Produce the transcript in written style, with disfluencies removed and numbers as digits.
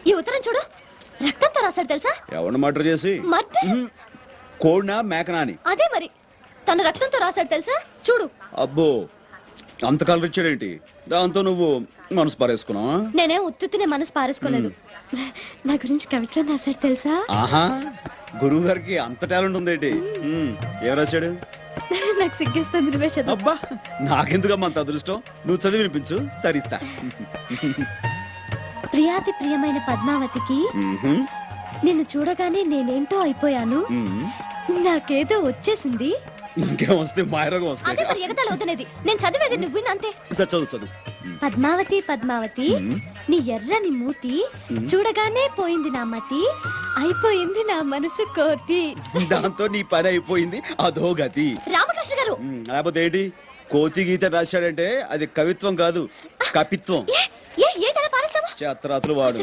ఈ ఉత్తరం చూడు, రక్తంతో రాశాడు తెలుసా? ఎవరిని మర్డర్ చేసి? మర్డర్? కోడినా మేకనా అని. అదే మరి, తన రక్తంతో రాశాడు తెలుసా? చూడు. అబ్బో, అంత కలర్ ఇచ్చాడేంటి? దాంతో నువ్వు మనసు పారేసుకున్నావా? నేనే ఉత్తునే మనసు పారేసుకోలేదు. నా గురించి కవిత్వం రాశాడు తెలుసా? ఆహా, గురువు గారికి అంత టాలెంట్ ఉందేంటి? ఏం రాశాడు? నాకు సిగ్గేస్తుంది, నువ్వే చదువు. అబ్బా, నాకెందుకమ్మా అంత అదృష్టం? నువ్వు చదివి వినిపించు, తరిస్తా. ప్రియాతి ప్రియమైన పద్మావతికి నిన్ను చూడగానే నేనేంటో అయిపోయాను. నాకేదో వచ్చేసింది. ఇంకేం వస్తే మాయరోగం అదే వస్తాయి. మరి ఎగతాళి అవుతున్నది. నేను చదివేది నువ్వు అంతే. సరే, చదువు చదువు. పద్మావతి పద్మావతి, నీ ఎర్రని మూతి చూడగానే పోయింది నా మతి, అయిపోయింది నా మనసు కోతి. దాంతో నీ పని అయిపోయింది, అదో గతి. రామకృష్ణ గారు, లేకపోతే ఏంటి? కోతి గీత రాశాడంటే అది కవిత్వం కాదు, కపిత్వం. ఏంటలా పారేస్తావా? చేతరాతులు వాడు.